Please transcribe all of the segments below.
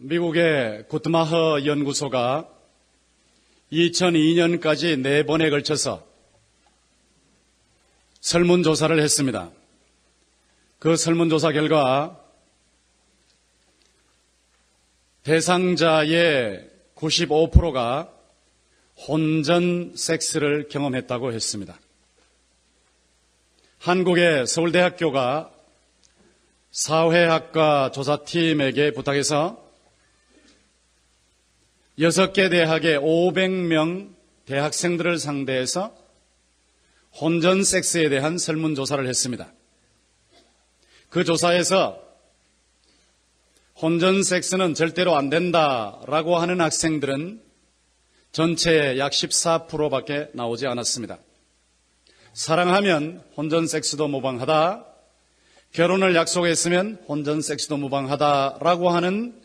미국의 구트마허 연구소가 2002년까지 4번에 걸쳐서 설문조사를 했습니다. 그 설문조사 결과 대상자의 95%가 혼전 섹스를 경험했다고 했습니다. 한국의 서울대학교가 사회학과 조사팀에게 부탁해서 6개 대학의 500명 대학생들을 상대해서 혼전 섹스에 대한 설문조사를 했습니다. 그 조사에서 혼전 섹스는 절대로 안 된다라고 하는 학생들은 전체의 약 14%밖에 나오지 않았습니다. 사랑하면 혼전 섹스도 무방하다, 결혼을 약속했으면 혼전 섹스도 무방하다라고 하는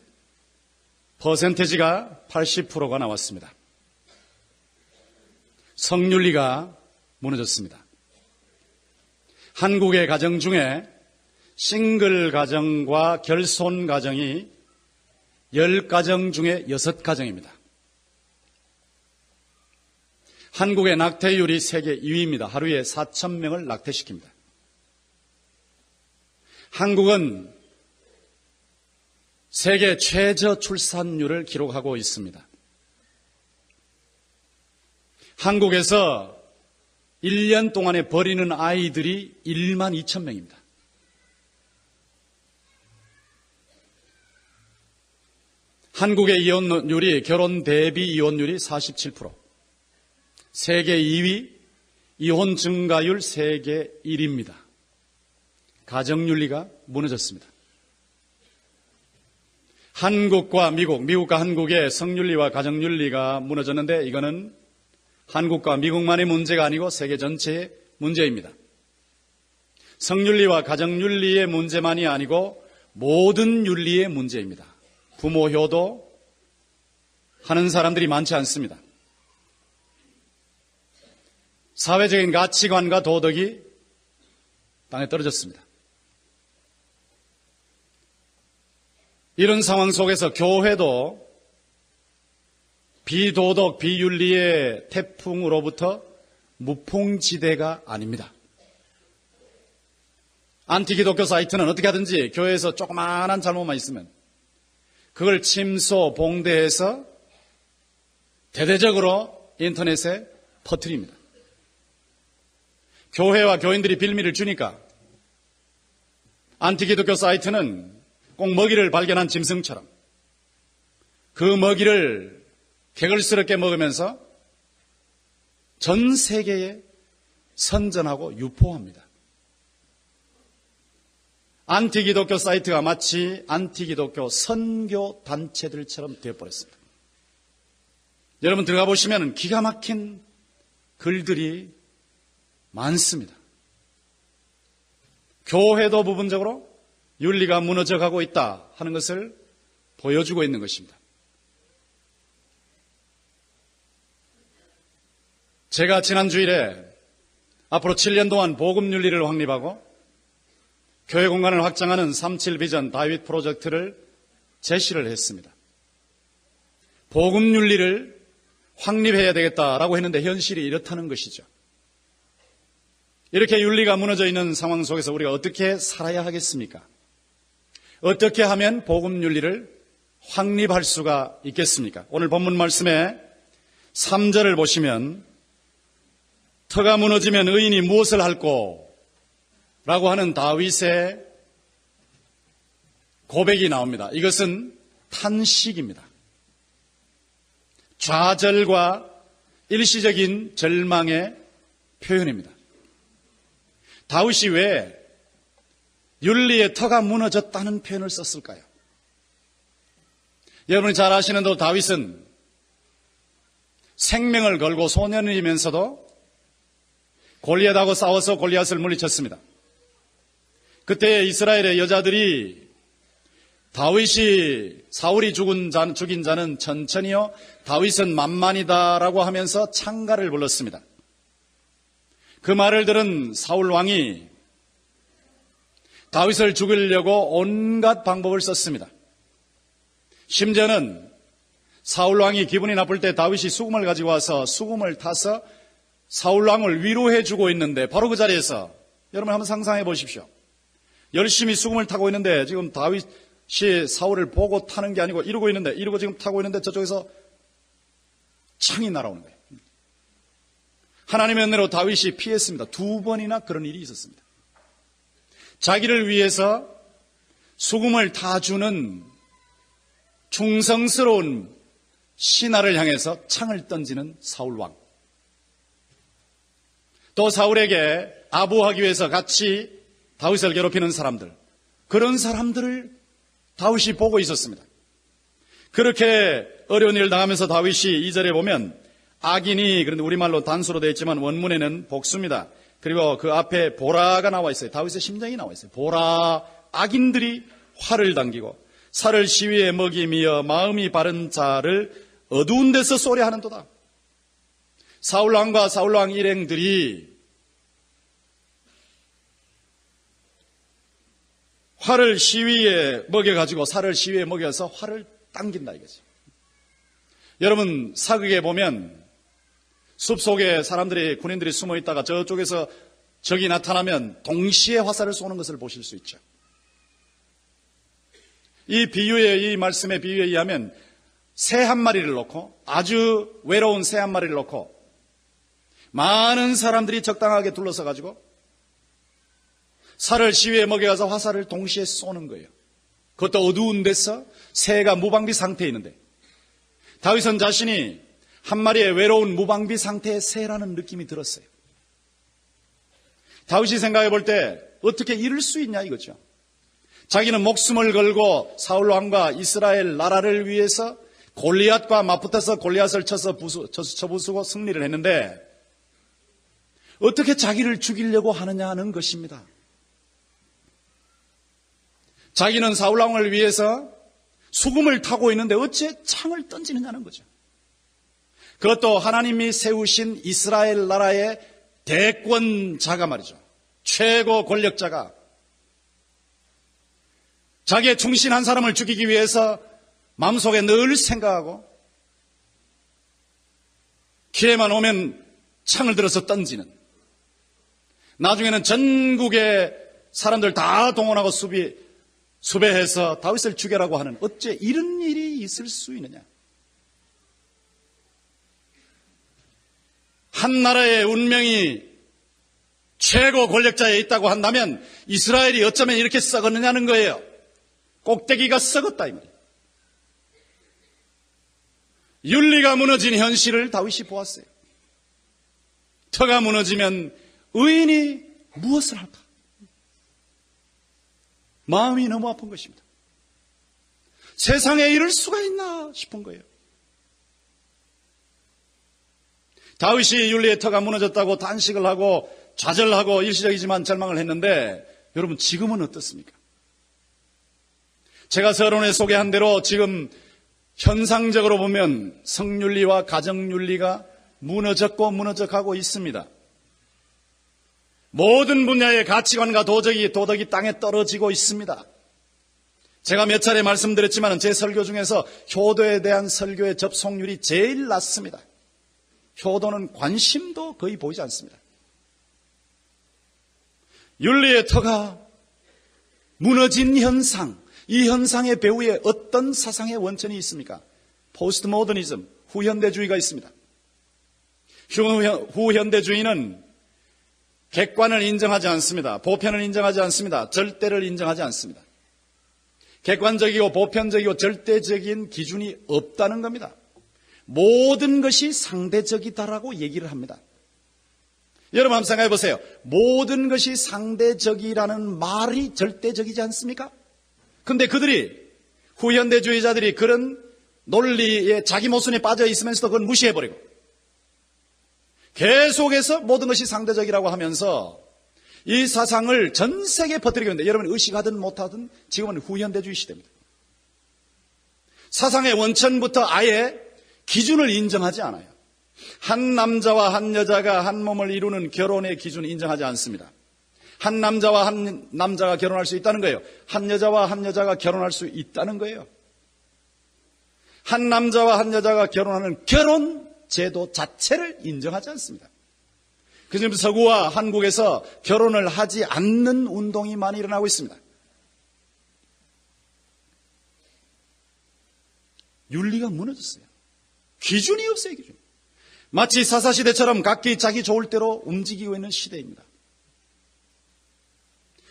퍼센티지가 80%가 나왔습니다. 성윤리가 무너졌습니다. 한국의 가정 중에 싱글 가정과 결손 가정이 10가정 중에 6가정입니다. 한국의 낙태율이 세계 2위입니다. 하루에 4,000명을 낙태시킵니다. 한국은 세계 최저 출산율을 기록하고 있습니다. 한국에서 1년 동안에 버리는 아이들이 12,000명입니다. 한국의 이혼율이, 결혼 대비 이혼율이 47%, 세계 2위, 이혼 증가율 세계 1위입니다. 가정윤리가 무너졌습니다. 한국과 미국과 한국의 성윤리와 가정윤리가 무너졌는데 이거는 한국과 미국만의 문제가 아니고 세계 전체의 문제입니다. 성윤리와 가정윤리의 문제만이 아니고 모든 윤리의 문제입니다. 부모 효도 하는 사람들이 많지 않습니다. 사회적인 가치관과 도덕이 땅에 떨어졌습니다. 이런 상황 속에서 교회도 비도덕, 비윤리의 태풍으로부터 무풍지대가 아닙니다. 안티기독교 사이트는 어떻게 하든지 교회에서 조그마한 잘못만 있으면 그걸 침소, 봉대해서 대대적으로 인터넷에 퍼뜨립니다. 교회와 교인들이 빌미를 주니까 안티기독교 사이트는 꼭 먹이를 발견한 짐승처럼 그 먹이를 개걸스럽게 먹으면서 전 세계에 선전하고 유포합니다. 안티기독교 사이트가 마치 안티기독교 선교 단체들처럼 되어버렸습니다. 여러분 들어가 보시면 기가 막힌 글들이 많습니다. 교회도 부분적으로 윤리가 무너져가고 있다 하는 것을 보여주고 있는 것입니다. 제가 지난 주일에 앞으로 7년 동안 복음윤리를 확립하고 교회 공간을 확장하는 37 비전 다윗 프로젝트를 제시를 했습니다. 복음윤리를 확립해야 되겠다라고 했는데 현실이 이렇다는 것이죠. 이렇게 윤리가 무너져 있는 상황 속에서 우리가 어떻게 살아야 하겠습니까? 어떻게 하면 복음윤리를 확립할 수가 있겠습니까? 오늘 본문 말씀에 3절을 보시면 터가 무너지면 의인이 무엇을 할꼬? 라고 하는 다윗의 고백이 나옵니다. 이것은 탄식입니다. 좌절과 일시적인 절망의 표현입니다. 다윗이 왜 윤리의 터가 무너졌다는 표현을 썼을까요? 여러분이 잘 아시는 대로 다윗은 생명을 걸고 소년이면서도 골리앗하고 싸워서 골리앗을 물리쳤습니다. 그때 이스라엘의 여자들이 사울이 죽인 자는 천천히요, 다윗은 만만이다라고 하면서 창가를 불렀습니다. 그 말을 들은 사울 왕이 다윗을 죽이려고 온갖 방법을 썼습니다. 심지어는 사울왕이 기분이 나쁠 때 다윗이 수금을 가지고 와서 수금을 타서 사울왕을 위로해 주고 있는데 바로 그 자리에서 여러분 한번 상상해 보십시오. 열심히 수금을 타고 있는데 지금 다윗이 사울을 보고 타는 게 아니고 이러고 지금 타고 있는데 저쪽에서 창이 날아오는 거예요. 하나님의 은혜로 다윗이 피했습니다. 2번이나 그런 일이 있었습니다. 자기를 위해서 수금을 타주는 충성스러운 신하를 향해서 창을 던지는 사울왕. 또 사울에게 아부하기 위해서 같이 다윗을 괴롭히는 사람들, 그런 사람들을 다윗이 보고 있었습니다. 그렇게 어려운 일을 당하면서 다윗이 2절에 보면 악인이, 그런데 우리말로 단수로 되어 있지만 원문에는 복수입니다. 그리고 그 앞에 보라가 나와 있어요. 다윗의 심정이 나와 있어요. 보라, 악인들이 활을 당기고 살을 시위에 먹이며 마음이 바른 자를 어두운 데서 쏘려하는도다. 사울왕과 사울왕 일행들이 활을 시위에 먹여가지고 살을 시위에 먹여서 활을 당긴다 이거죠. 여러분 사극에 보면 숲속에 사람들이, 군인들이 숨어 있다가 저쪽에서 적이 나타나면 동시에 화살을 쏘는 것을 보실 수 있죠. 이 말씀의 비유에 의하면 새 한 마리를 놓고, 아주 외로운 새 한 마리를 놓고 많은 사람들이 적당하게 둘러서 가지고 살을 시위에 먹여가서 화살을 동시에 쏘는 거예요. 그것도 어두운 데서 새가 무방비 상태에 있는데 다윗은 자신이 한 마리의 외로운 무방비 상태의 새라는 느낌이 들었어요. 다윗이 생각해 볼 때 어떻게 이럴 수 있냐 이거죠. 자기는 목숨을 걸고 사울왕과 이스라엘 나라를 위해서 골리앗과 맞붙어서 골리앗을 쳐부수고 승리를 했는데 어떻게 자기를 죽이려고 하느냐 하는 것입니다. 자기는 사울왕을 위해서 수금을 타고 있는데 어째 창을 던지느냐는 거죠. 그것도 하나님이 세우신 이스라엘 나라의 대권자가 말이죠. 최고 권력자가 자기의 충신한 사람을 죽이기 위해서 마음속에 늘 생각하고 기회만 오면 창을 들어서 던지는, 나중에는 전국의 사람들 다 동원하고 수배해서 다윗을 죽여라고 하는, 어째 이런 일이 있을 수 있느냐. 한 나라의 운명이 최고 권력자에 있다고 한다면 이스라엘이 어쩌면 이렇게 썩었느냐는 거예요. 꼭대기가 썩었다 이 말이에요. 윤리가 무너진 현실을 다윗이 보았어요. 터가 무너지면 의인이 무엇을 할까? 마음이 너무 아픈 것입니다. 세상에 이럴 수가 있나 싶은 거예요. 다윗이 윤리의 터가 무너졌다고 단식을 하고 좌절하고 일시적이지만 절망을 했는데 여러분 지금은 어떻습니까? 제가 서론에 소개한 대로 지금 현상적으로 보면 성윤리와 가정윤리가 무너졌고 무너져가고 있습니다. 모든 분야의 가치관과 도덕이 땅에 떨어지고 있습니다. 제가 몇 차례 말씀드렸지만 제 설교 중에서 효도에 대한 설교의 접속률이 제일 낮습니다. 효도는 관심도 거의 보이지 않습니다. 윤리의 터가 무너진 현상, 이 현상의 배후에 어떤 사상의 원천이 있습니까? 포스트 모더니즘, 후현대주의가 있습니다. 후현대주의는 객관을 인정하지 않습니다. 보편을 인정하지 않습니다. 절대를 인정하지 않습니다. 객관적이고 보편적이고 절대적인 기준이 없다는 겁니다. 모든 것이 상대적이다라고 얘기를 합니다. 여러분 한번 생각해 보세요. 모든 것이 상대적이라는 말이 절대적이지 않습니까? 근데 후현대주의자들이 그런 논리에 자기 모순에 빠져 있으면서도 그걸 무시해버리고 계속해서 모든 것이 상대적이라고 하면서 이 사상을 전 세계에 퍼뜨리고 있는데 여러분 의식하든 못하든 지금은 후현대주의 시대입니다. 사상의 원천부터 아예 기준을 인정하지 않아요. 한 남자와 한 여자가 한 몸을 이루는 결혼의 기준을 인정하지 않습니다. 한 남자와 한 남자가 결혼할 수 있다는 거예요. 한 여자와 한 여자가 결혼할 수 있다는 거예요. 한 남자와 한 여자가 결혼하는 결혼 제도 자체를 인정하지 않습니다. 그중 서구와 한국에서 결혼을 하지 않는 운동이 많이 일어나고 있습니다. 윤리가 무너졌어요. 기준이 없어요, 기준. 마치 사사시대처럼 각기 자기 좋을 대로 움직이고 있는 시대입니다.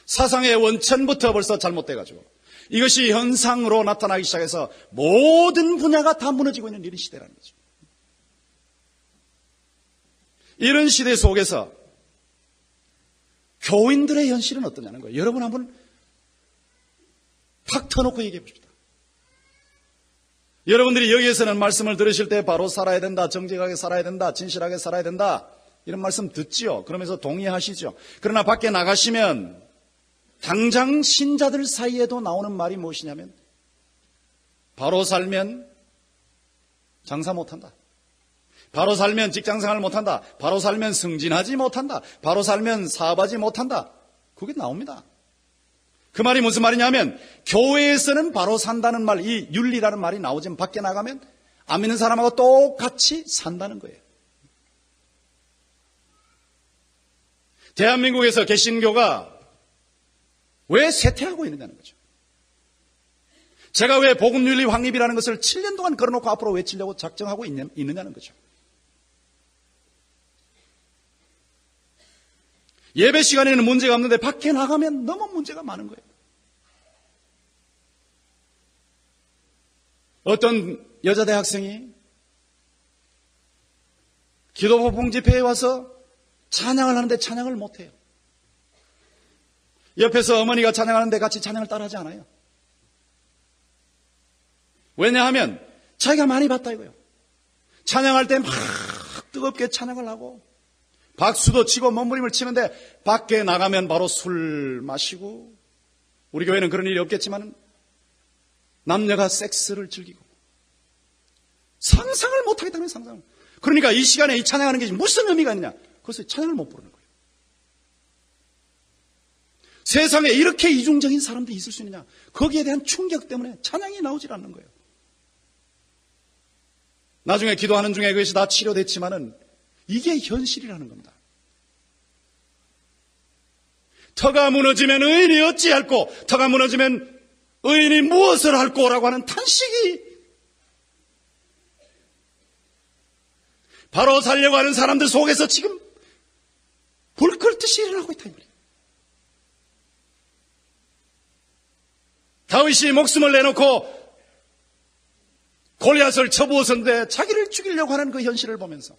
사상의 원천부터 벌써 잘못돼가지고 이것이 현상으로 나타나기 시작해서 모든 분야가 다 무너지고 있는 이런 시대라는 거죠. 이런 시대 속에서 교인들의 현실은 어떠냐는 거예요. 여러분 한번 탁 터놓고 얘기해 봅시다. 여러분들이 여기에서는 말씀을 들으실 때 바로 살아야 된다, 정직하게 살아야 된다, 진실하게 살아야 된다 이런 말씀 듣지요. 그러면서 동의하시죠. 그러나 밖에 나가시면 당장 신자들 사이에도 나오는 말이 무엇이냐면 바로 살면 장사 못한다. 바로 살면 직장생활 못한다. 바로 살면 승진하지 못한다. 바로 살면 사업하지 못한다. 그게 나옵니다. 그 말이 무슨 말이냐면 교회에서는 바로 산다는 말, 이 윤리라는 말이 나오지만 밖에 나가면 안 믿는 사람하고 똑같이 산다는 거예요. 대한민국에서 개신교가 왜 쇠퇴하고 있느냐는 거죠. 제가 왜 복음윤리 확립이라는 것을 7년 동안 걸어놓고 앞으로 외치려고 작정하고 있느냐는 거죠. 예배 시간에는 문제가 없는데 밖에 나가면 너무 문제가 많은 거예요. 어떤 여자 대학생이 기도보 봉집회에 와서 찬양을 하는데 찬양을 못해요. 옆에서 어머니가 찬양하는데 같이 찬양을 따라하지 않아요. 왜냐하면 자기가 많이 봤다 이거예요. 찬양할 때 막 뜨겁게 찬양을 하고 박수도 치고 몸부림을 치는데 밖에 나가면 바로 술 마시고, 우리 교회는 그런 일이 없겠지만 남녀가 섹스를 즐기고 상상을 못하겠다는 상상을. 그러니까 이 시간에 이 찬양하는 게 무슨 의미가 있느냐. 그래서 찬양을 못 부르는 거예요. 세상에 이렇게 이중적인 사람들이 있을 수 있느냐. 거기에 대한 충격 때문에 찬양이 나오질 않는 거예요. 나중에 기도하는 중에 그것이 다 치료됐지만은 이게 현실이라는 겁니다. 터가 무너지면 의인이 어찌할꼬, 터가 무너지면 의인이 무엇을 할꼬라고 하는 탄식이 바로 살려고 하는 사람들 속에서 지금 불 끓듯이 일어나고 있다 이 말이에요. 다윗이 목숨을 내놓고 골리앗을 쳐부었는데 자기를 죽이려고 하는 그 현실을 보면서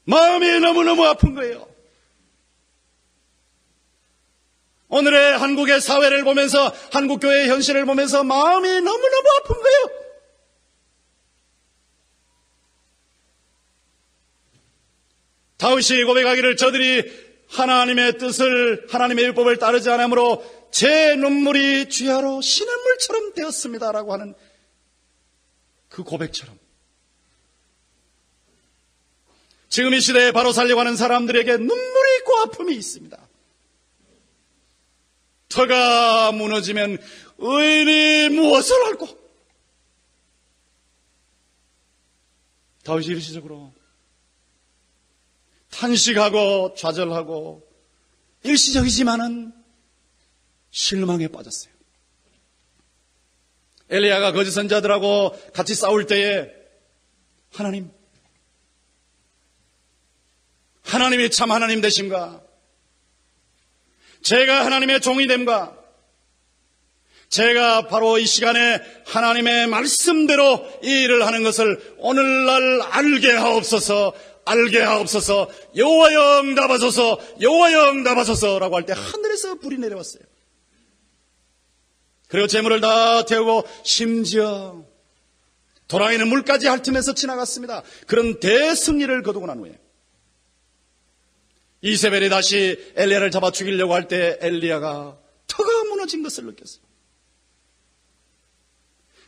마음이 너무너무 아픈 거예요. 오늘의 한국의 사회를 보면서 한국교회의 현실을 보면서 마음이 너무너무 아픈 거예요. 다윗이 고백하기를 저들이 하나님의 뜻을, 하나님의 율법을 따르지 않으므로 제 눈물이 주야로 시냇물처럼 되었습니다라고 하는 그 고백처럼 지금 이 시대에 바로 살려고 하는 사람들에게 눈물이 있고 아픔이 있습니다. 터가 무너지면 의인이 무엇을 할꼬? 다윗이 일시적으로 탄식하고 좌절하고 일시적이지만은 실망에 빠졌어요. 엘리야가 거짓 선지자들하고 같이 싸울 때에 하나님이 참 하나님 되신가? 제가 하나님의 종이 됨가? 제가 바로 이 시간에 하나님의 말씀대로 이 일을 하는 것을 오늘날 알게 하옵소서, 여호와여 응답하소서, 여호와여 응답하소서라고 할 때 하늘에서 불이 내려왔어요. 그리고 재물을 다 태우고 심지어 도랑이는 물까지 핥으면서 지나갔습니다. 그런 대승리를 거두고 난 후에 이세벨이 다시 엘리야를 잡아 죽이려고 할 때 엘리야가 터가 무너진 것을 느꼈어요.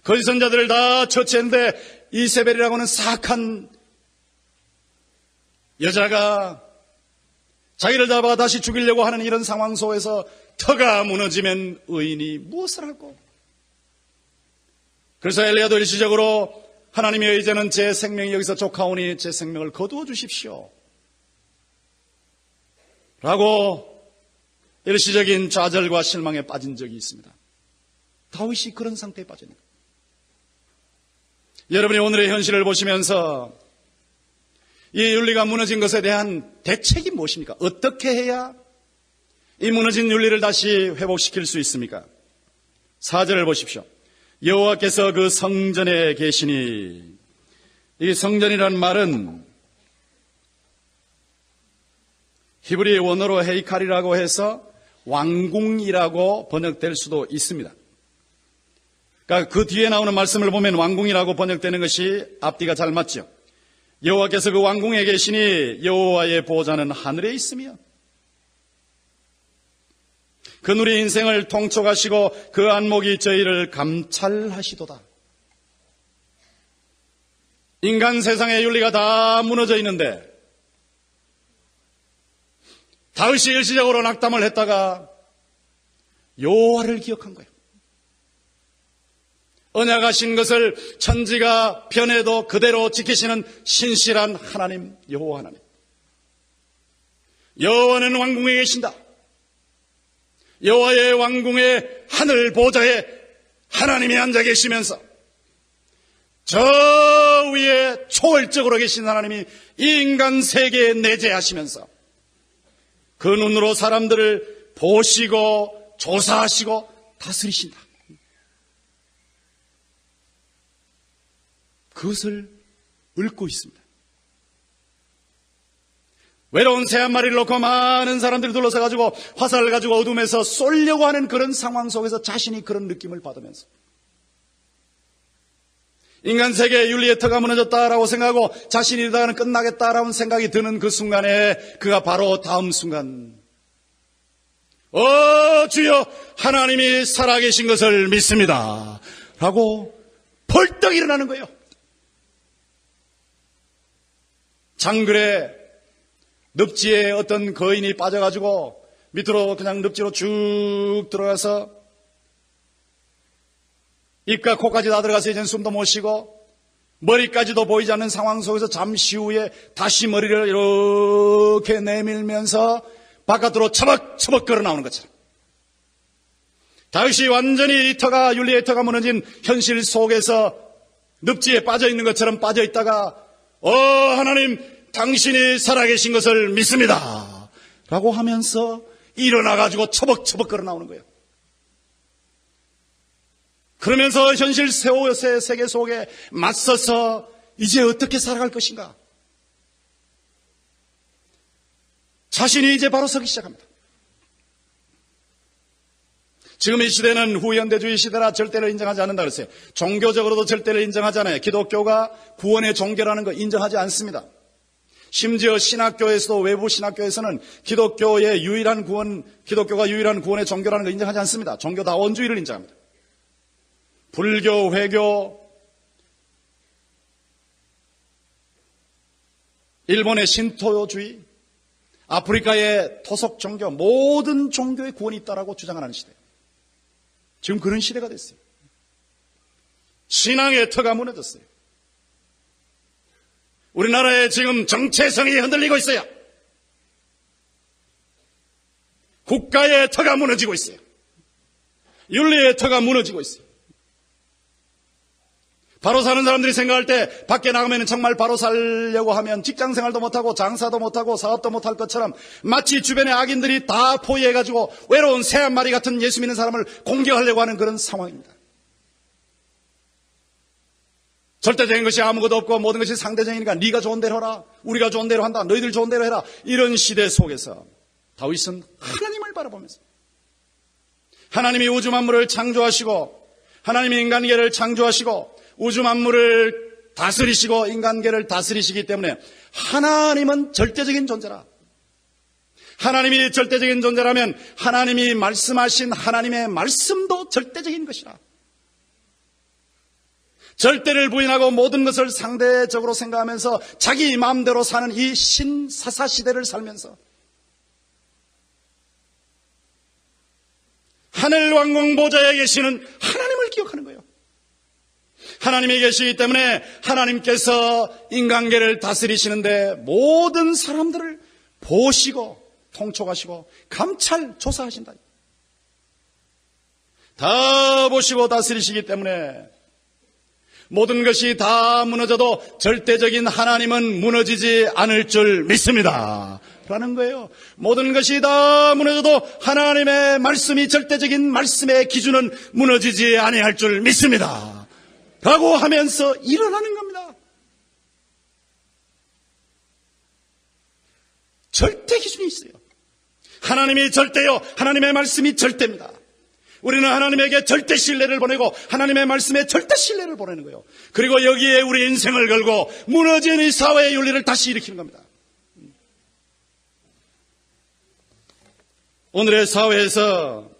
거짓 선자들을 다 처치했는데 이세벨이라고는 사악한 여자가 자기를 잡아 다시 죽이려고 하는 이런 상황 속에서 터가 무너지면 의인이 무엇을 하고. 그래서 엘리야도 일시적으로 하나님의 의제는 제 생명이 여기서 족하오니 제 생명을 거두어 주십시오 라고 일시적인 좌절과 실망에 빠진 적이 있습니다. 다윗이 그런 상태에 빠졌는 거예요. 여러분이 오늘의 현실을 보시면서 이 윤리가 무너진 것에 대한 대책이 무엇입니까? 어떻게 해야 이 무너진 윤리를 다시 회복시킬 수 있습니까? 4절을 보십시오. 여호와께서 그 성전에 계시니, 이 성전이라는 말은 히브리 원어로 헤이칼이라고 해서 왕궁이라고 번역될 수도 있습니다. 그러니까 그 뒤에 나오는 말씀을 보면 왕궁이라고 번역되는 것이 앞뒤가 잘 맞죠. 여호와께서 그 왕궁에 계시니 여호와의 보좌는 하늘에 있으며 그 누리 인생을 통촉하시고 그 안목이 저희를 감찰하시도다. 인간 세상의 윤리가 다 무너져 있는데 다윗이 일시적으로 낙담을 했다가 여호와를 기억한 거예요. 언약하신 것을 천지가 변해도 그대로 지키시는 신실한 하나님, 여호와 하나님. 여호와는 왕궁에 계신다. 여호와의 왕궁의 하늘 보좌에 하나님이 앉아 계시면서 저 위에 초월적으로 계신 하나님이 이 인간 세계에 내재하시면서 그 눈으로 사람들을 보시고 조사하시고 다스리신다. 그것을 읊고 있습니다. 외로운 새 한 마리를 놓고 많은 사람들이 둘러서 가지고 화살을 가지고 어둠에서 쏘려고 하는 그런 상황 속에서 자신이 그런 느낌을 받으면서 인간 세계의 윤리의 터가 무너졌다라고 생각하고 자신이 이러다가는 끝나겠다라는 생각이 드는 그 순간에 그가 바로 다음 순간 주여 하나님이 살아계신 것을 믿습니다 라고 벌떡 일어나는 거예요. 장글에 늪지에 어떤 거인이 빠져가지고 밑으로 그냥 늪지로 쭉 들어가서 입과 코까지 다 들어가서 이제는 숨도 못 쉬고 머리까지도 보이지 않는 상황 속에서 잠시 후에 다시 머리를 이렇게 내밀면서 바깥으로 처벅처벅 걸어 나오는 것처럼 다윗이 완전히 이 터가 윤리의 터가 무너진 현실 속에서 늪지에 빠져 있는 것처럼 빠져 있다가 하나님 당신이 살아계신 것을 믿습니다 라고 하면서 일어나가지고 처벅처벅 걸어 나오는 거예요. 그러면서 현실 세계 속에 맞서서 이제 어떻게 살아갈 것인가 자신이 이제 바로 서기 시작합니다. 지금 이 시대는 후현대주의 시대라 절대를 인정하지 않는다 그랬어요. 종교적으로도 절대를 인정하지 않아요. 기독교가 구원의 종교라는 거 인정하지 않습니다. 심지어 신학교에서도 외부 신학교에서는 기독교가 유일한 구원의 종교라는 거 인정하지 않습니다. 종교다원주의를 인정합니다. 불교, 회교, 일본의 신토주의, 아프리카의 토속 종교, 모든 종교의 구원이 있다라고 주장하는 시대예요. 지금 그런 시대가 됐어요. 신앙의 터가 무너졌어요. 우리나라에 지금 정체성이 흔들리고 있어요. 국가의 터가 무너지고 있어요. 윤리의 터가 무너지고 있어요. 바로 사는 사람들이 생각할 때 밖에 나가면 정말 바로 살려고 하면 직장생활도 못하고 장사도 못하고 사업도 못할 것처럼 마치 주변의 악인들이 다 포위해가지고 외로운 새 한 마리 같은 예수 믿는 사람을 공격하려고 하는 그런 상황입니다. 절대적인 것이 아무것도 없고 모든 것이 상대적이니까 네가 좋은 대로 하라, 우리가 좋은 대로 한다, 너희들 좋은 대로 해라, 이런 시대 속에서 다윗은 하나님을 바라보면서 하나님이 우주 만물을 창조하시고 하나님이 인간계를 창조하시고 우주 만물을 다스리시고 인간계를 다스리시기 때문에 하나님은 절대적인 존재라. 하나님이 절대적인 존재라면 하나님이 말씀하신 하나님의 말씀도 절대적인 것이라. 절대를 부인하고 모든 것을 상대적으로 생각하면서 자기 마음대로 사는 이 신사사 시대를 살면서 하늘 왕궁 보좌에 계시는 하나님을 기억하는 거예요. 하나님이 계시기 때문에 하나님께서 인간계를 다스리시는데 모든 사람들을 보시고 통촉하시고 감찰 조사하신다. 다 보시고 다스리시기 때문에 모든 것이 다 무너져도 절대적인 하나님은 무너지지 않을 줄 믿습니다 라는 거예요. 모든 것이 다 무너져도 하나님의 말씀이 절대적인 말씀의 기준은 무너지지 아니할 줄 믿습니다 라고 하면서 일어나는 겁니다. 절대 기준이 있어요. 하나님이 절대요, 하나님의 말씀이 절대입니다. 우리는 하나님에게 절대 신뢰를 보내고 하나님의 말씀에 절대 신뢰를 보내는 거예요. 그리고 여기에 우리 인생을 걸고 무너진 이 사회의 윤리를 다시 일으키는 겁니다. 오늘의 사회에서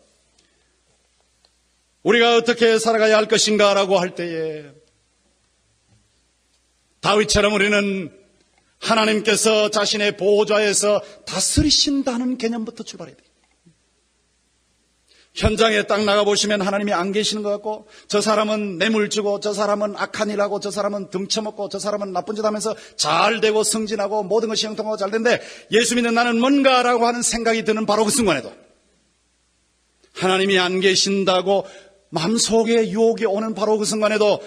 우리가 어떻게 살아가야 할 것인가라고 할 때에 다윗처럼 우리는 하나님께서 자신의 보호자에서 다스리신다는 개념부터 출발해야 돼요. 현장에 딱 나가보시면 하나님이 안 계시는 것 같고, 저 사람은 뇌물 주고, 저 사람은 악한 일 하고, 저 사람은 등쳐먹고, 저 사람은 나쁜 짓 하면서 잘 되고 승진하고 모든 것이 형통하고 잘 되는데 예수 믿는 나는 뭔가라고 하는 생각이 드는 바로 그 순간에도 하나님이 안 계신다고 마음속에 유혹이 오는 바로 그 순간에도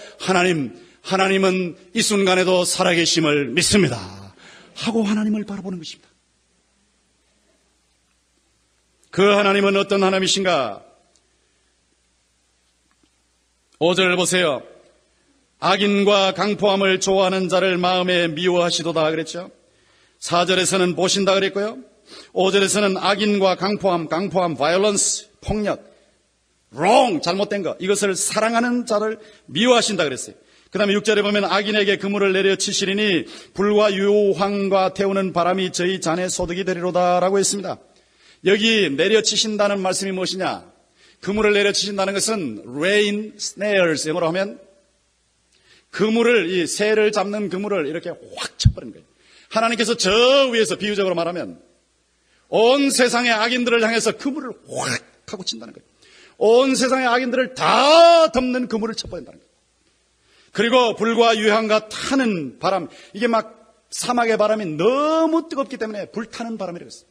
하나님은 이 순간에도 살아계심을 믿습니다 하고 하나님을 바라보는 것입니다. 그 하나님은 어떤 하나님이신가? 5절 보세요. 악인과 강포함을 좋아하는 자를 마음에 미워하시도다 그랬죠. 4절에서는 보신다 그랬고요. 5절에서는 악인과 강포함, violence, 폭력, wrong, 잘못된 것, 이것을 사랑하는 자를 미워하신다 그랬어요. 그 다음에 6절에 보면 악인에게 그물을 내려치시리니 불과 유황과 태우는 바람이 저희 잔의 소득이 되리로다 라고 했습니다. 여기 내려치신다는 말씀이 무엇이냐? 그물을 내려치신다는 것은 rain snares, 영어로 하면 그물을, 이 새를 잡는 그물을 이렇게 확 쳐버리는 거예요. 하나님께서 저 위에서 비유적으로 말하면 온 세상의 악인들을 향해서 그물을 확 하고 친다는 거예요. 온 세상의 악인들을 다 덮는 그물을 쳐버린다는 거예요. 그리고 불과 유황과 타는 바람, 이게 막 사막의 바람이 너무 뜨겁기 때문에 불타는 바람이라고 했어요.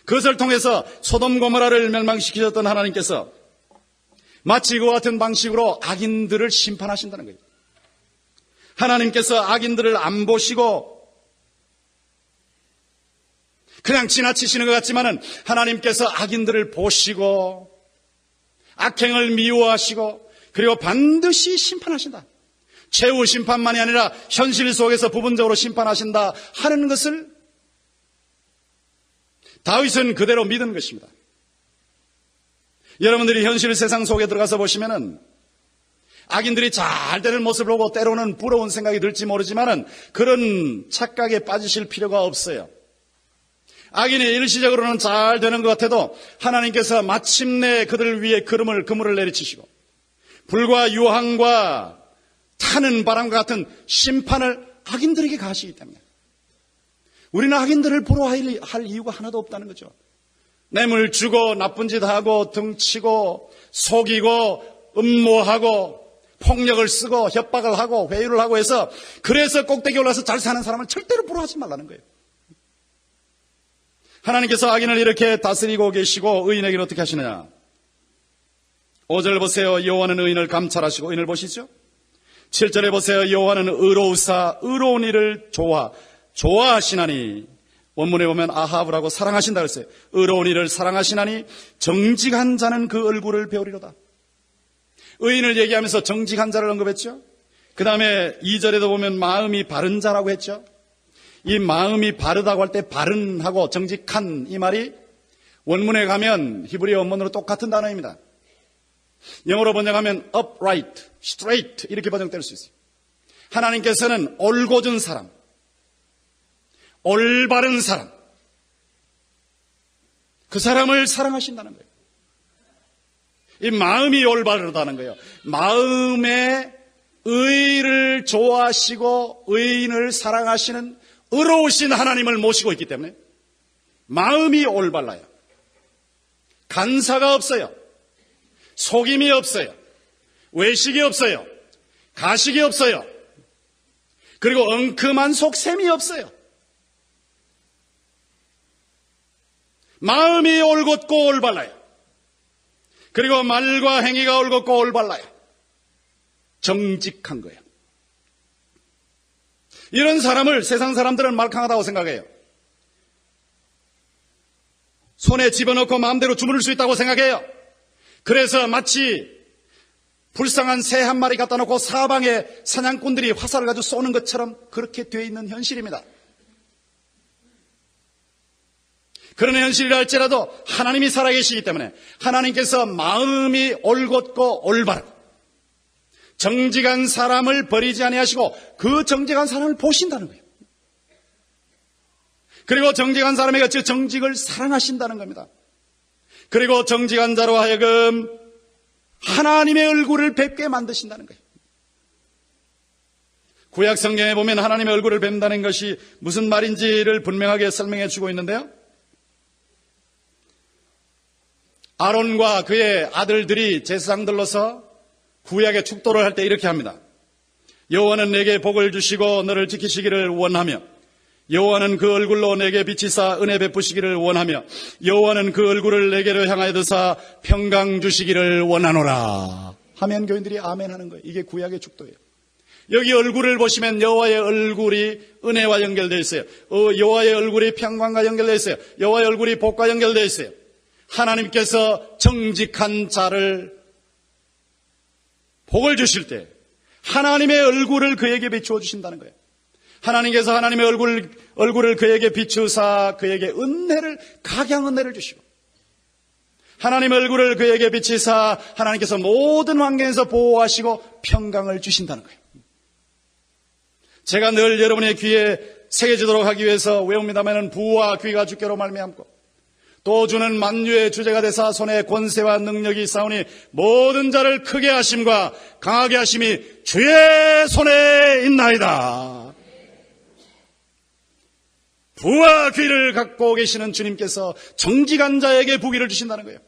그것을 통해서 소돔 고모라를 멸망시키셨던 하나님께서 마치 그와 같은 방식으로 악인들을 심판하신다는 거예요. 하나님께서 악인들을 안 보시고 그냥 지나치시는 것 같지만은 하나님께서 악인들을 보시고 악행을 미워하시고 그리고 반드시 심판하신다. 최후 심판만이 아니라 현실 속에서 부분적으로 심판하신다 하는 것을 다윗은 그대로 믿은 것입니다. 여러분들이 현실 세상 속에 들어가서 보시면은 악인들이 잘 되는 모습을 보고 때로는 부러운 생각이 들지 모르지만은 그런 착각에 빠지실 필요가 없어요. 악인이 일시적으로는 잘 되는 것 같아도 하나님께서 마침내 그들 위에 그물을 내리치시고 불과 유황과 타는 바람과 같은 심판을 악인들에게 가하시기 때문에 우리는 악인들을 부러워할 이유가 하나도 없다는 거죠. 뇌물 주고 나쁜 짓 하고 등치고 속이고 음모하고 폭력을 쓰고 협박을 하고 회유를 하고 해서 그래서 꼭대기에 올라서 잘 사는 사람을 절대로 부러워하지 말라는 거예요. 하나님께서 악인을 이렇게 다스리고 계시고 의인에게는 어떻게 하시느냐? 5절 보세요. 여호와는 의인을 감찰하시고, 의인을 보시죠. 7절에 보세요. 여호와는 의로우사 의로운 일을 좋아하시나니, 원문에 보면 아하브라고 사랑하신다 그랬어요. 의로운 일을 사랑하시나니 정직한 자는 그 얼굴을 배우리로다. 의인을 얘기하면서 정직한 자를 언급했죠. 그 다음에 2절에도 보면 마음이 바른 자라고 했죠. 이 마음이 바르다고 할 때 바른하고 정직한 이 말이 원문에 가면 히브리어 원문으로 똑같은 단어입니다. 영어로 번역하면 upright, straight 이렇게 번역될 수 있어요. 하나님께서는 올곧은 사람, 올바른 사람, 그 사람을 사랑하신다는 거예요. 이 마음이 올바르다는 거예요. 마음의 의를 좋아하시고 의인을 사랑하시는 의로우신 하나님을 모시고 있기 때문에 마음이 올바라요. 간사가 없어요. 속임이 없어요. 외식이 없어요. 가식이 없어요. 그리고 엉큼한 속셈이 없어요. 마음이 올곧고 올발라요. 그리고 말과 행위가 올곧고 올발라요. 정직한 거예요. 이런 사람을 세상 사람들은 말캉하다고 생각해요. 손에 집어넣고 마음대로 주무를 수 있다고 생각해요. 그래서 마치 불쌍한 새 한 마리 갖다 놓고 사방에 사냥꾼들이 화살을 가지고 쏘는 것처럼 그렇게 되어 있는 현실입니다. 그런 현실이라 할지라도 하나님이 살아계시기 때문에 하나님께서 마음이 올곧고 올바르고 정직한 사람을 버리지 아니하시고 그 정직한 사람을 보신다는 거예요. 그리고 정직한 사람에게 그 정직을 사랑하신다는 겁니다. 그리고 정직한 자로 하여금 하나님의 얼굴을 뵙게 만드신다는 거예요. 구약 성경에 보면 하나님의 얼굴을 뵙는다는 것이 무슨 말인지를 분명하게 설명해 주고 있는데요. 아론과 그의 아들들이 제사장들로서 구약의 축도를 할 때 이렇게 합니다. 여호와는 내게 복을 주시고 너를 지키시기를 원하며 여호와는 그 얼굴로 내게 비치사 은혜 베푸시기를 원하며 여호와는 그 얼굴을 내게로 향하여 드사 평강 주시기를 원하노라 하면 교인들이 아멘 하는 거예요. 이게 구약의 축도예요. 여기 얼굴을 보시면 여호와의 얼굴이 은혜와 연결되어 있어요. 여호와의 얼굴이 평강과 연결되어 있어요. 여호와의 얼굴이 복과 연결되어 있어요. 하나님께서 정직한 자를 복을 주실 때 하나님의 얼굴을 그에게 비추어 주신다는 거예요. 하나님께서 하나님의 얼굴을 그에게 비추사 그에게 은혜를 각양 은혜를 주시고 하나님의 얼굴을 그에게 비치사 하나님께서 모든 환경에서 보호하시고 평강을 주신다는 거예요. 제가 늘 여러분의 귀에 새겨지도록 하기 위해서 외웁니다마는 부와 귀가 주께로 말미암고 또 주는 만유의 주제가 되사 손에 권세와 능력이 있사오니 모든 자를 크게 하심과 강하게 하심이 주의 손에 있나이다. 부와 귀를 갖고 계시는 주님께서 정직한 자에게 부귀를 주신다는 거예요.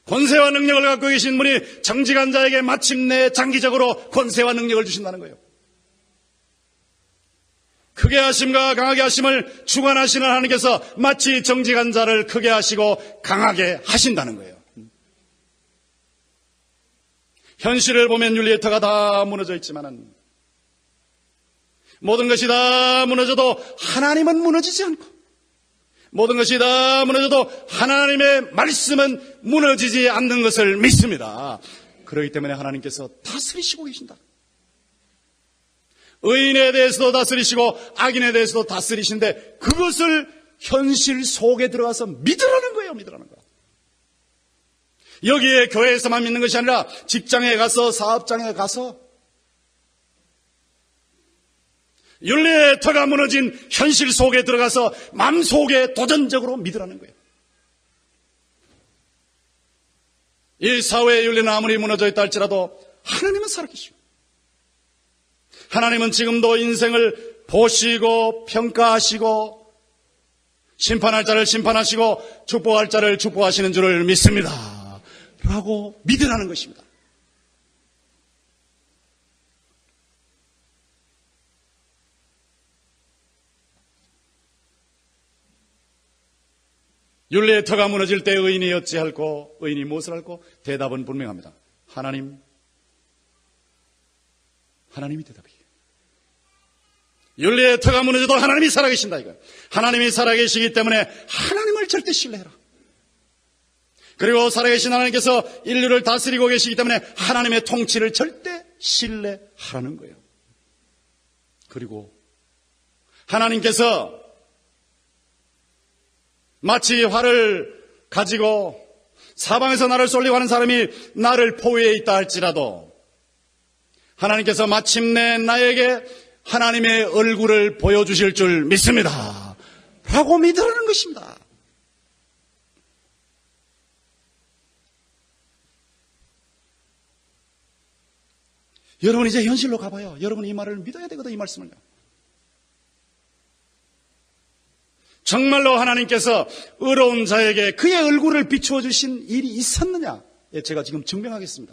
권세와 능력을 갖고 계신 분이 정직한 자에게 마침내 장기적으로 권세와 능력을 주신다는 거예요. 크게 하심과 강하게 하심을 주관하시는 하나님께서 마치 정직한 자를 크게 하시고 강하게 하신다는 거예요. 현실을 보면 윤리의터가 다 무너져 있지만은 모든 것이 다 무너져도 하나님은 무너지지 않고 모든 것이 다 무너져도 하나님의 말씀은 무너지지 않는 것을 믿습니다. 그렇기 때문에 하나님께서 다스리시고 계신다. 의인에 대해서도 다스리시고 악인에 대해서도 다스리신데 그것을 현실 속에 들어가서 믿으라는 거예요. 믿으라는 거예요. 여기에 교회에서만 믿는 것이 아니라 직장에 가서 사업장에 가서 윤리의 터가 무너진 현실 속에 들어가서 마음속에 도전적으로 믿으라는 거예요. 이 사회의 윤리는 아무리 무너져 있다 할지라도 하나님은 살아계시고 하나님은 지금도 인생을 보시고 평가하시고 심판할 자를 심판하시고 축복할 자를 축복하시는 줄을 믿습니다. 라고 믿으라는 것입니다. 윤리의 터가 무너질 때 의인이 어찌할꼬 의인이 무엇을 할꼬 대답은 분명합니다. 하나님이 대답이에요. 윤리의 터가 무너져도 하나님이 살아계신다 이거예요. 하나님이 살아계시기 때문에 하나님을 절대 신뢰해라. 그리고 살아계신 하나님께서 인류를 다스리고 계시기 때문에 하나님의 통치를 절대 신뢰하라는 거예요. 그리고 하나님께서 마치 활을 가지고 사방에서 나를 쏠리고 하는 사람이 나를 포위해 있다 할지라도 하나님께서 마침내 나에게 하나님의 얼굴을 보여주실 줄 믿습니다. 라고 믿으라는 것입니다. 여러분 이제 현실로 가봐요. 여러분 이 말을 믿어야 되거든, 이 말씀을요. 정말로 하나님께서 의로운 자에게 그의 얼굴을 비추어 주신 일이 있었느냐? 예, 제가 지금 증명하겠습니다.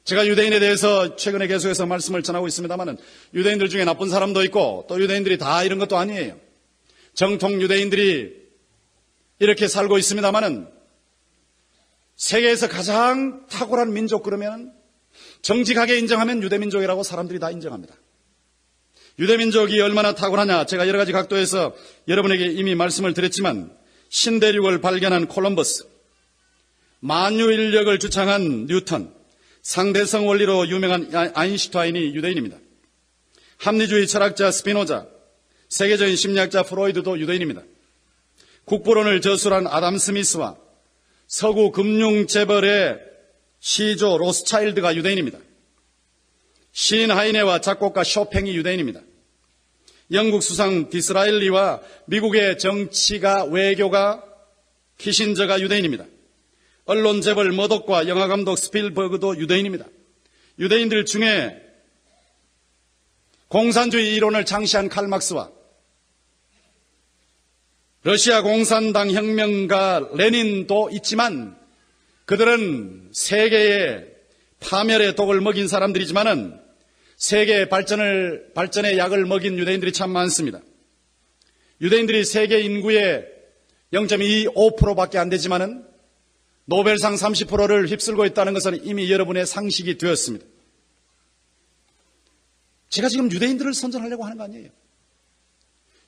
제가 유대인에 대해서 최근에 계속해서 말씀을 전하고 있습니다만 유대인들 중에 나쁜 사람도 있고 또 유대인들이 다 이런 것도 아니에요. 정통 유대인들이 이렇게 살고 있습니다만 세계에서 가장 탁월한 민족 그러면 정직하게 인정하면 유대민족이라고 사람들이 다 인정합니다. 유대민족이 얼마나 탁월하냐, 제가 여러 가지 각도에서 여러분에게 이미 말씀을 드렸지만 신대륙을 발견한 콜럼버스, 만유인력을 주창한 뉴턴, 상대성 원리로 유명한 아인슈타인이 유대인입니다. 합리주의 철학자 스피노자, 세계적인 심리학자 프로이드도 유대인입니다. 국부론을 저술한 아담 스미스와 서구 금융재벌의 시조 로스차일드가 유대인입니다. 시인 하이네와 작곡가 쇼팽이 유대인입니다. 영국 수상 디스라엘리와 미국의 정치가 외교가 키신저가 유대인입니다. 언론 재벌 머독과 영화감독 스필버그도 유대인입니다. 유대인들 중에 공산주의 이론을 창시한 칼막스와 러시아 공산당 혁명가 레닌도 있지만 그들은 세계의 파멸의 독을 먹인 사람들이지만은 세계의 발전의 약을 먹인 유대인들이 참 많습니다. 유대인들이 세계 인구의 0.25%밖에 안 되지만은 노벨상 30%를 휩쓸고 있다는 것은 이미 여러분의 상식이 되었습니다. 제가 지금 유대인들을 선전하려고 하는 거 아니에요.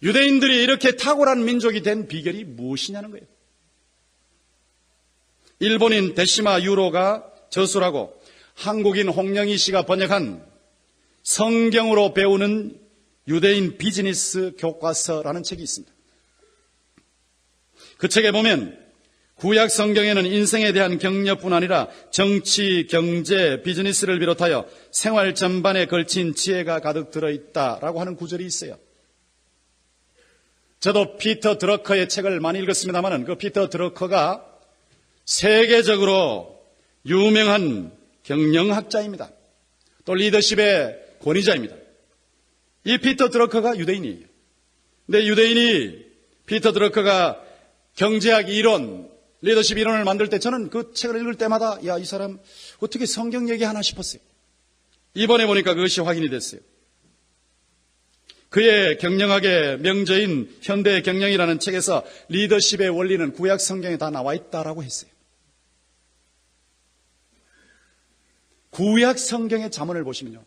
유대인들이 이렇게 탁월한 민족이 된 비결이 무엇이냐는 거예요. 일본인 데시마 유로가 저술하고 한국인 홍영희 씨가 번역한 성경으로 배우는 유대인 비즈니스 교과서라는 책이 있습니다. 그 책에 보면 구약 성경에는 인생에 대한 격려뿐 아니라 정치, 경제, 비즈니스를 비롯하여 생활 전반에 걸친 지혜가 가득 들어있다라고 하는 구절이 있어요. 저도 피터 드러커의 책을 많이 읽었습니다만 그 피터 드러커가 세계적으로 유명한 경영학자입니다. 또 리더십의 권위자입니다. 이 피터 드러커가 유대인이에요. 근데 유대인이 피터 드러커가 경제학 이론, 리더십 이론을 만들 때 저는 그 책을 읽을 때마다 야, 이 사람 어떻게 성경 얘기하나 싶었어요. 이번에 보니까 그것이 확인이 됐어요. 그의 경영학의 명저인 현대의 경영이라는 책에서 리더십의 원리는 구약 성경에 다 나와 있다라고 했어요. 구약 성경의 잠언을 보시면요.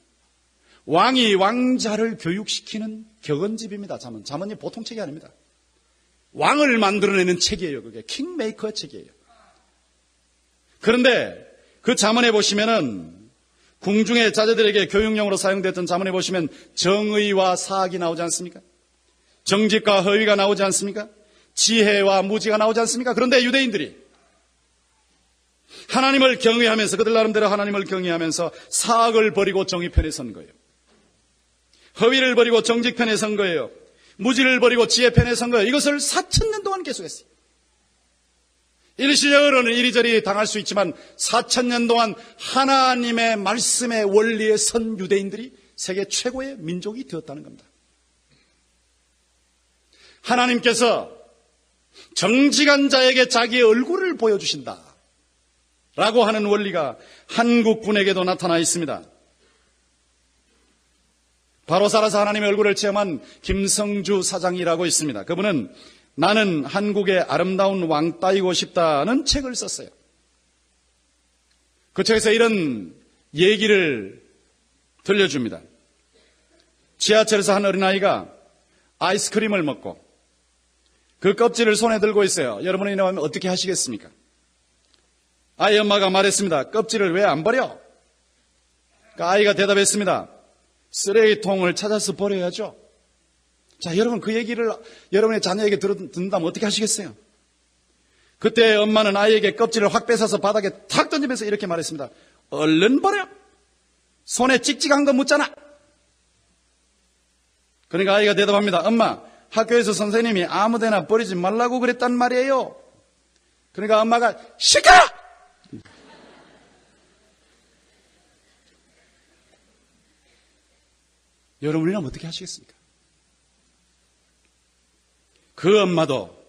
왕이 왕자를 교육시키는 격언집입니다. 잠언이 보통 책이 아닙니다. 왕을 만들어내는 책이에요. 그게 킹메이커의 책이에요. 그런데 그 잠언에 보시면은 궁중의 자제들에게 교육용으로 사용됐던 잠언에 보시면 정의와 사악이 나오지 않습니까? 정직과 허위가 나오지 않습니까? 지혜와 무지가 나오지 않습니까? 그런데 유대인들이 하나님을 경외하면서 그들 나름대로 하나님을 경외하면서 사악을 버리고 정의 편에 선 거예요. 허위를 버리고 정직 편에 선 거예요. 무지를 버리고 지혜 편에 선 거예요. 이것을 4,000년 동안 계속했어요. 일시적으로는 이리저리 당할 수 있지만 4,000년 동안 하나님의 말씀의 원리에 선 유대인들이 세계 최고의 민족이 되었다는 겁니다. 하나님께서 정직한 자에게 자기의 얼굴을 보여주신다 라고 하는 원리가 한국군에게도 나타나 있습니다. 바로 살아서 하나님의 얼굴을 체험한 김성주 사장이라고 있습니다. 그분은 나는 한국의 아름다운 왕따이고 싶다는 책을 썼어요. 그 책에서 이런 얘기를 들려줍니다. 지하철에서 한 어린아이가 아이스크림을 먹고 그 껍질을 손에 들고 있어요. 여러분이 나오면 어떻게 하시겠습니까? 아이 엄마가 말했습니다. 껍질을 왜 안 버려? 그러니까 아이가 대답했습니다. 쓰레기통을 찾아서 버려야죠. 자, 여러분 그 얘기를 여러분의 자녀에게 듣는다면 어떻게 하시겠어요? 그때 엄마는 아이에게 껍질을 확 뺏어서 바닥에 탁 던지면서 이렇게 말했습니다. 얼른 버려. 손에 찍찍한 거 묻잖아. 그러니까 아이가 대답합니다. 엄마, 학교에서 선생님이 아무데나 버리지 말라고 그랬단 말이에요. 그러니까 엄마가 시끄러! 여러분이라면 어떻게 하시겠습니까? 그 엄마도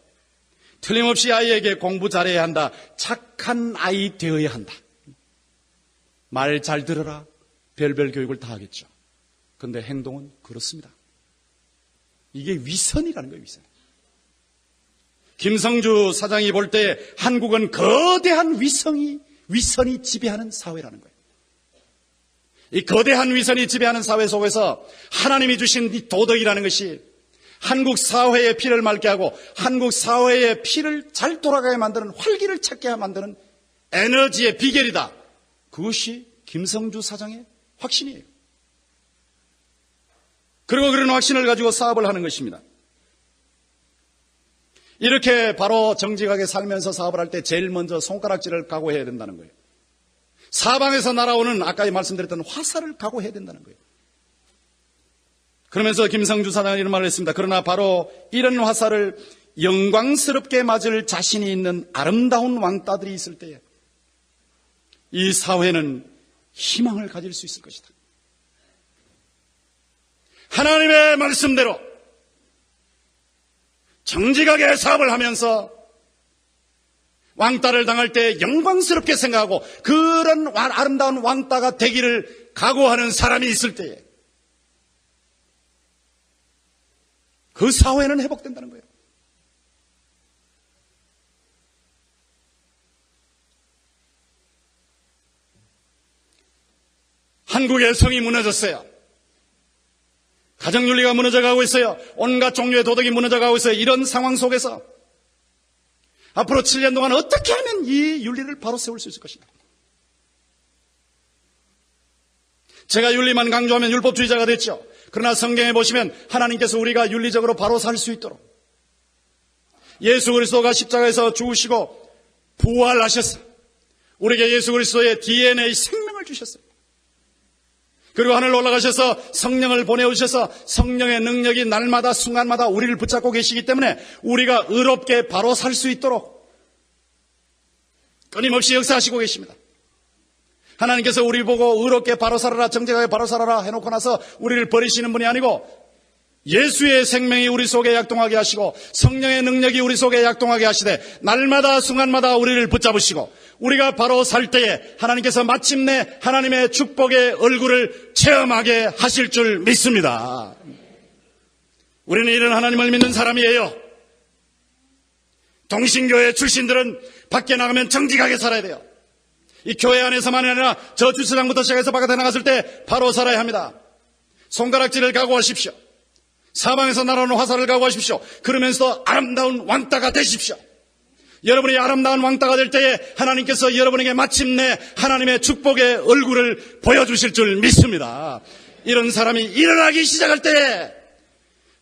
틀림없이 아이에게 공부 잘해야 한다, 착한 아이 되어야 한다, 말 잘 들어라, 별별 교육을 다 하겠죠. 그런데 행동은 그렇습니다. 이게 위선이라는 거예요. 김성주 사장이 볼 때 한국은 거대한 위선이 지배하는 사회라는 거예요. 이 거대한 위선이 지배하는 사회 속에서 하나님이 주신 이 도덕이라는 것이 한국 사회의 피를 맑게 하고 한국 사회의 피를 잘 돌아가게 만드는, 활기를 찾게 만드는 에너지의 비결이다. 그것이 김성주 사장의 확신이에요. 그리고 그런 확신을 가지고 사업을 하는 것입니다. 이렇게 바로 정직하게 살면서 사업을 할 때 제일 먼저 손가락질을 각오해야 된다는 거예요. 사방에서 날아오는 아까 말씀드렸던 화살을 각오해야 된다는 거예요. 그러면서 김성주 사장은 이런 말을 했습니다. 그러나 바로 이런 화살을 영광스럽게 맞을 자신이 있는 아름다운 왕따들이 있을 때에 이 사회는 희망을 가질 수 있을 것이다. 하나님의 말씀대로 정직하게 사업을 하면서 왕따를 당할 때 영광스럽게 생각하고 그런 아름다운 왕따가 되기를 각오하는 사람이 있을 때에 그 사회는 회복된다는 거예요. 한국의 성이 무너졌어요. 가정윤리가 무너져가고 있어요. 온갖 종류의 도덕이 무너져가고 있어요. 이런 상황 속에서 앞으로 7년 동안 어떻게 하면 이 윤리를 바로 세울 수 있을 것인가? 제가 윤리만 강조하면 율법주의자가 됐죠. 그러나 성경에 보시면 하나님께서 우리가 윤리적으로 바로 살 수 있도록 예수 그리스도가 십자가에서 죽으시고 부활하셨어요. 우리에게 예수 그리스도의 DNA 생명을 주셨어요. 그리고 하늘로 올라가셔서 성령을 보내오셔서 성령의 능력이 날마다 순간마다 우리를 붙잡고 계시기 때문에 우리가 의롭게 바로 살 수 있도록 끊임없이 역사하시고 계십니다. 하나님께서 우리 보고 의롭게 바로 살아라, 정직하게 바로 살아라 해놓고 나서 우리를 버리시는 분이 아니고 예수의 생명이 우리 속에 약동하게 하시고 성령의 능력이 우리 속에 약동하게 하시되 날마다 순간마다 우리를 붙잡으시고 우리가 바로 살 때에 하나님께서 마침내 하나님의 축복의 얼굴을 체험하게 하실 줄 믿습니다. 우리는 이런 하나님을 믿는 사람이에요. 동신교회 출신들은 밖에 나가면 정직하게 살아야 돼요. 이 교회 안에서만이 아니라 저 주차장부터 시작해서 바깥에 나갔을 때 바로 살아야 합니다. 손가락질을 각오하십시오. 사방에서 날아오는 화살을 각오하십시오. 그러면서 아름다운 왕따가 되십시오. 여러분이 아름다운 왕따가 될 때에 하나님께서 여러분에게 마침내 하나님의 축복의 얼굴을 보여주실 줄 믿습니다. 이런 사람이 일어나기 시작할 때에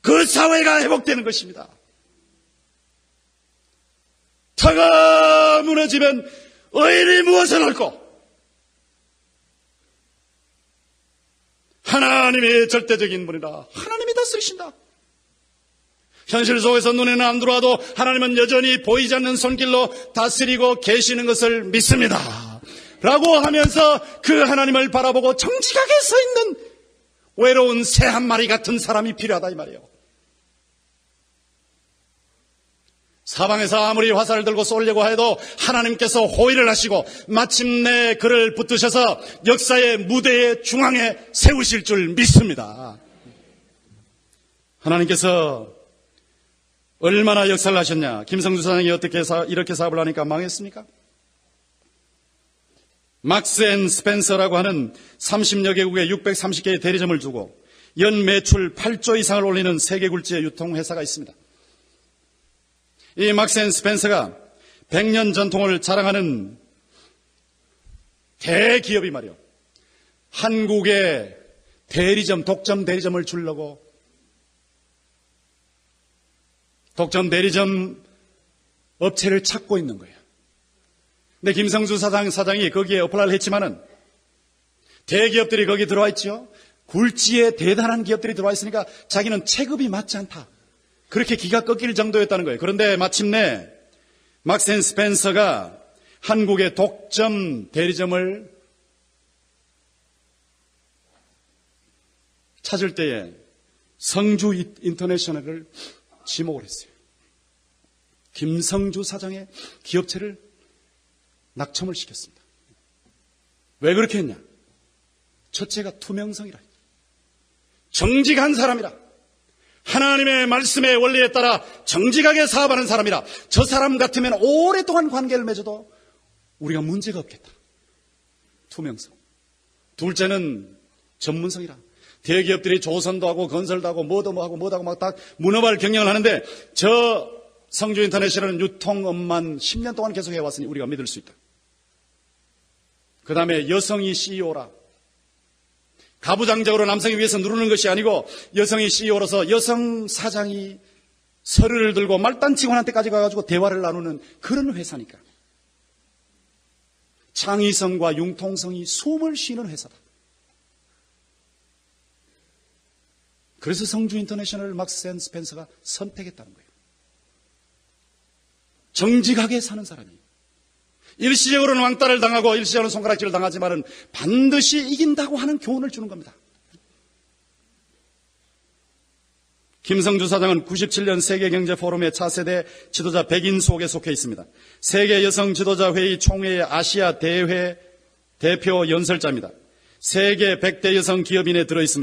그 사회가 회복되는 것입니다. 터가 무너지면 의인이 무엇을 할꼬? 하나님이 절대적인 분이라. 하나님이 다스리신다. 현실 속에서 눈에는 안 들어와도 하나님은 여전히 보이지 않는 손길로 다스리고 계시는 것을 믿습니다. 라고 하면서 그 하나님을 바라보고 정직하게 서 있는 외로운 새 한 마리 같은 사람이 필요하다 이 말이에요. 사방에서 아무리 화살을 들고 쏘려고 해도 하나님께서 호위를 하시고 마침내 그를 붙드셔서 역사의 무대의 중앙에 세우실 줄 믿습니다. 하나님께서 얼마나 역사를 하셨냐. 김성주 사장이 어떻게 이렇게 사업을 하니까 망했습니까? 막스 앤 스펜서라고 하는 30여 개국에 630개의 대리점을 두고 연 매출 8조 이상을 올리는 세계 굴지의 유통회사가 있습니다. 이 막스 앤 스펜서가 100년 전통을 자랑하는 대기업이 말이요. 한국의 대리점, 독점 대리점을 주려고 독점 대리점 업체를 찾고 있는 거예요. 근데 김성주 사장이 거기에 어플라이를 했지만은 대기업들이 거기 들어와 있죠. 굴지에 대단한 기업들이 들어와 있으니까 자기는 체급이 맞지 않다. 그렇게 기가 꺾일 정도였다는 거예요. 그런데 마침내 막스 앤 스펜서가 한국의 독점 대리점을 찾을 때에 성주 인터내셔널을 지목을 했어요. 김성주 사장의 기업체를 낙첨을 시켰습니다. 왜 그렇게 했냐? 첫째가 투명성이라. 정직한 사람이라. 하나님의 말씀의 원리에 따라 정직하게 사업하는 사람이라. 저 사람 같으면 오랫동안 관계를 맺어도 우리가 문제가 없겠다. 투명성. 둘째는 전문성이라. 대기업들이 조선도 하고 건설도 하고 뭐도 하고 막 다 문어발 경영을 하는데 저 성주 인터내셔널은 유통업만 10년 동안 계속 해왔으니 우리가 믿을 수 있다. 그 다음에 여성이 CEO라. 가부장적으로 남성이 위해서 누르는 것이 아니고 여성이 CEO로서 여성 사장이 서류를 들고 말단 직원한테까지 가가지고 대화를 나누는 그런 회사니까. 창의성과 융통성이 숨을 쉬는 회사다. 그래서 성주 인터내셔널 막스 앤 스펜서가 선택했다는 거예요. 정직하게 사는 사람이. 일시적으로는 왕따를 당하고 일시적으로는 손가락질을 당하지만은 반드시 이긴다고 하는 교훈을 주는 겁니다. 김성주 사장은 97년 세계경제포럼의 차세대 지도자 100인 속에 속해 있습니다. 세계 여성 지도자 회의 총회의 아시아 대회 대표 연설자입니다. 세계 100대 여성 기업인에 들어있습니다.